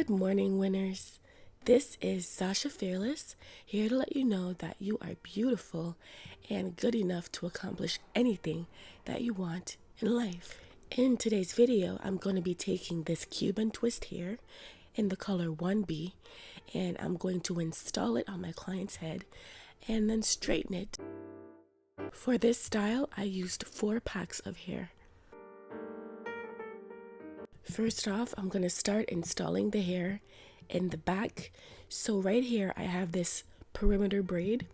Good morning, winners. This is Sasha Fearless, here to let you know that you are beautiful and good enough to accomplish anything that you want in life. In today's video, I'm going to be taking this Cuban Twist Hair in the color 1B, and I'm going to install it on my client's head and then straighten it. For this style, I used 4 packs of hair. First off, I'm going to start installing the hair in the back. So right here, I have this perimeter braid,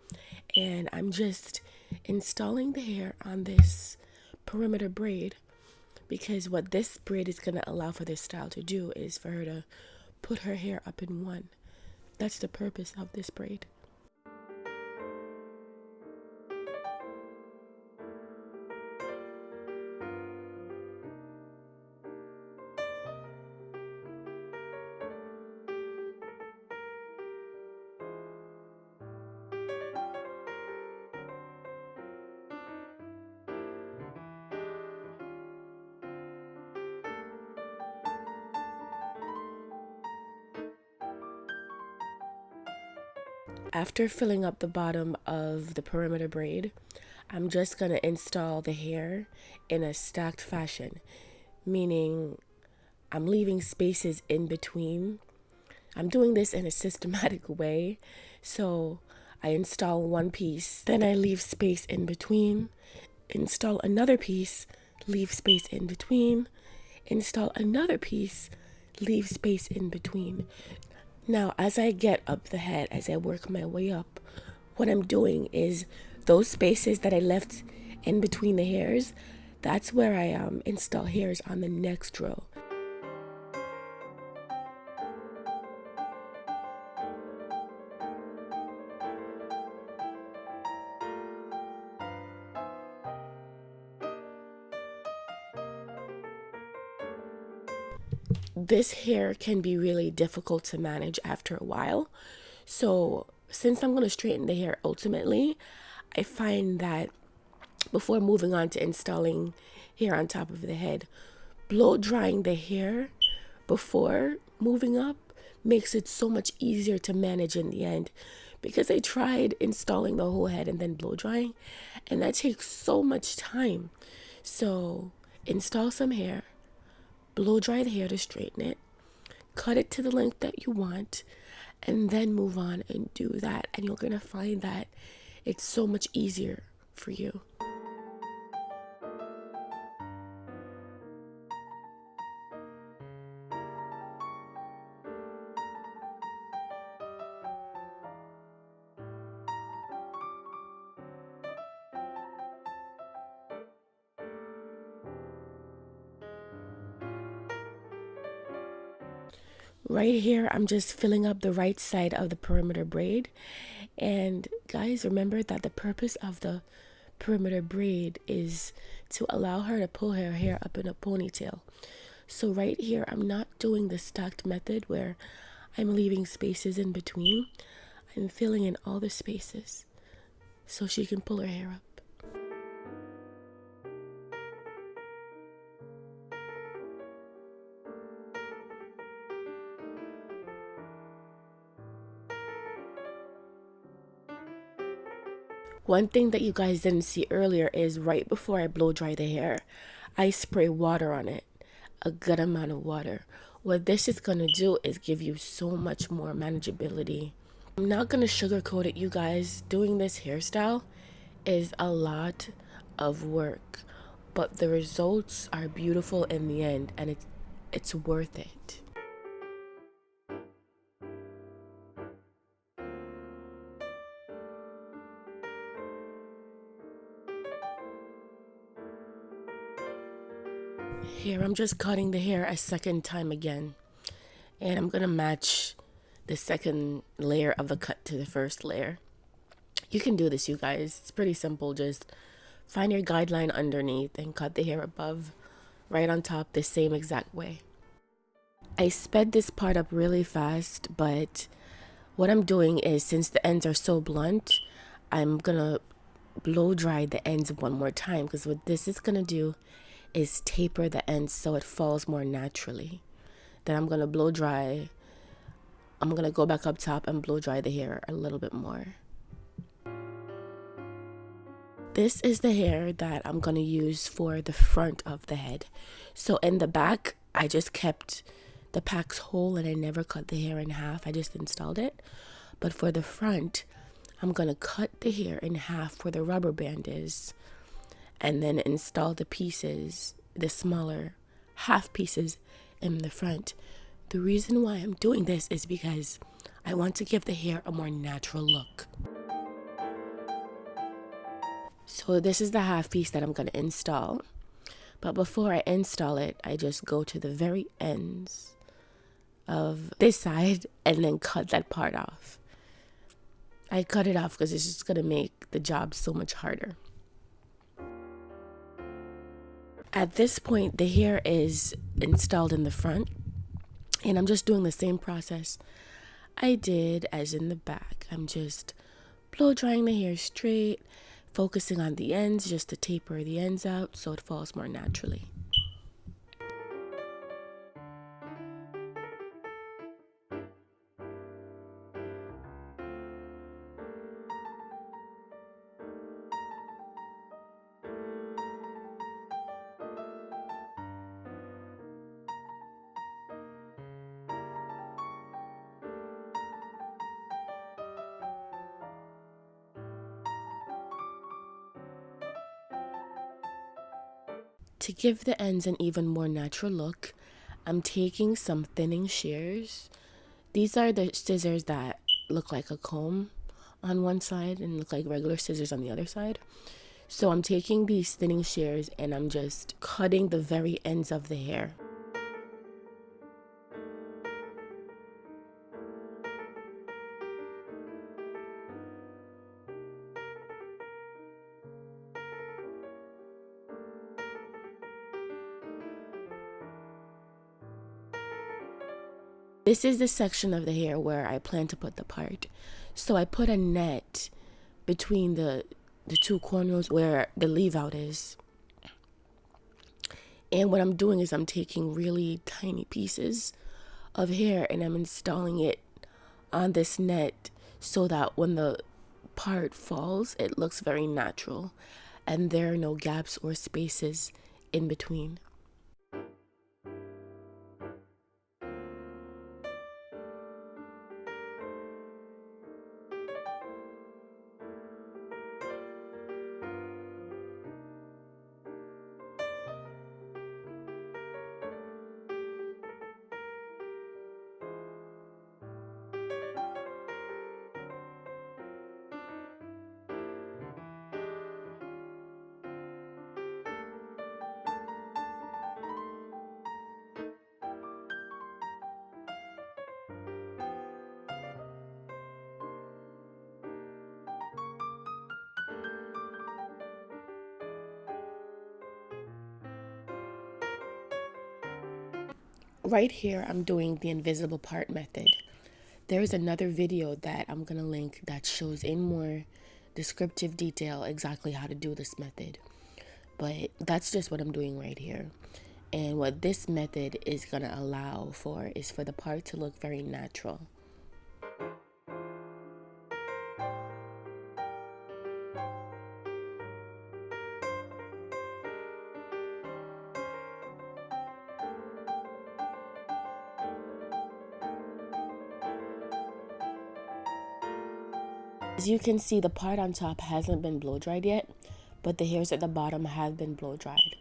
and I'm just installing the hair on this perimeter braid because what this braid is going to allow for this style to do is for her to put her hair up in one. That's the purpose of this braid. After filling up the bottom of the perimeter braid, I'm just going to install the hair in a stacked fashion, meaning I'm leaving spaces in between. I'm doing this in a systematic way, so I install one piece, then I leave space in between, install another piece, leave space in between, install another piece, leave space in between. Now, as I get up the head, as I work my way up, what I'm doing is those spaces that I left in between the hairs, that's where I install hairs on the next row. This hair can be really difficult to manage after a while. So since I'm going to straighten the hair ultimately, I find that before moving on to installing hair on top of the head, blow drying the hair before moving up makes it so much easier to manage in the end, because I tried installing the whole head and then blow drying, and that takes so much time. So install some hair, blow dry the hair to straighten it, cut it to the length that you want, and then move on and do that, and you're gonna find that it's so much easier for you. Right here, I'm just filling up the right side of the perimeter braid. And guys, remember that the purpose of the perimeter braid is to allow her to pull her hair up in a ponytail. So right here, I'm not doing the stacked method where I'm leaving spaces in between. I'm filling in all the spaces so she can pull her hair up. One thing that you guys didn't see earlier is right before I blow dry the hair, I spray water on it, a good amount of water. What this is going to do is give you so much more manageability. I'm not going to sugarcoat it, you guys. Doing this hairstyle is a lot of work, but the results are beautiful in the end, and it's worth it. Here, I'm just cutting the hair a second time again, and I'm gonna match the second layer of the cut to the first layer. You can do this, you guys. It's pretty simple. Just find your guideline underneath and cut the hair above, right on top, the same exact way. I sped this part up really fast, but what I'm doing is, since the ends are so blunt, I'm gonna blow dry the ends one more time, because what this is gonna do is taper the ends so it falls more naturally. Then I'm gonna blow dry I'm gonna go back up top and blow dry the hair a little bit more. This is the hair that I'm gonna use for the front of the head. So in the back, I just kept the packs whole and I never cut the hair in half. I just installed it. But for the front, I'm gonna cut the hair in half where the rubber band is, and then install the pieces, the smaller half pieces, in the front. The reason why I'm doing this is because I want to give the hair a more natural look. So this is the half piece that I'm going to install. But before I install it, I just go to the very ends of this side and then cut that part off. I cut it off because it's just going to make the job so much harder. At this point, the hair is installed in the front, and I'm just doing the same process I did as in the back. I'm just blow drying the hair straight, focusing on the ends just to taper the ends out so it falls more naturally. To give the ends an even more natural look, I'm taking some thinning shears. These are the scissors that look like a comb on one side and look like regular scissors on the other side. So I'm taking these thinning shears and I'm just cutting the very ends of the hair. This is the section of the hair where I plan to put the part. So I put a net between the two corners where the leave out is. And what I'm doing is I'm taking really tiny pieces of hair and I'm installing it on this net so that when the part falls, it looks very natural and there are no gaps or spaces in between. Right here, I'm doing the invisible part method. There's another video that I'm gonna link that shows in more descriptive detail exactly how to do this method. But that's just what I'm doing right here. And what this method is gonna allow for is for the part to look very natural. As you can see, the part on top hasn't been blow dried yet, but the hairs at the bottom have been blow dried,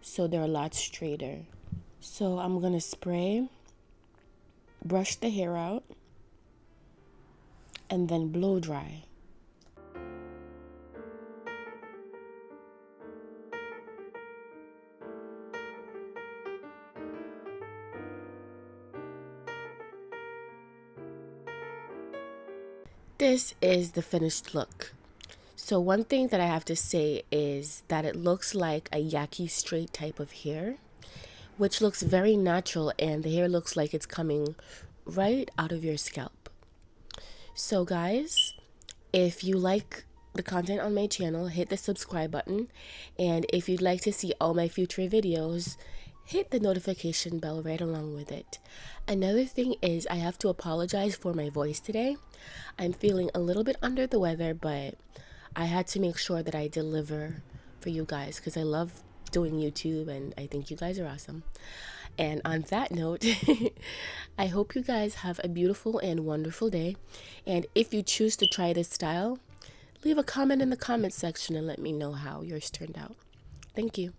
so they're a lot straighter. So I'm gonna spray, brush the hair out, and then blow dry. This is the finished look. So one thing that I have to say is that it looks like a Yaki Straight type of hair, which looks very natural, and the hair looks like it's coming right out of your scalp. So guys, if you like the content on my channel, hit the subscribe button, and if you'd like to see all my future videos, hit the notification bell right along with it. Another thing is I have to apologize for my voice today. I'm feeling a little bit under the weather, but I had to make sure that I deliver for you guys because I love doing YouTube and I think you guys are awesome. And on that note, I hope you guys have a beautiful and wonderful day. And if you choose to try this style, leave a comment in the comment section and let me know how yours turned out. Thank you.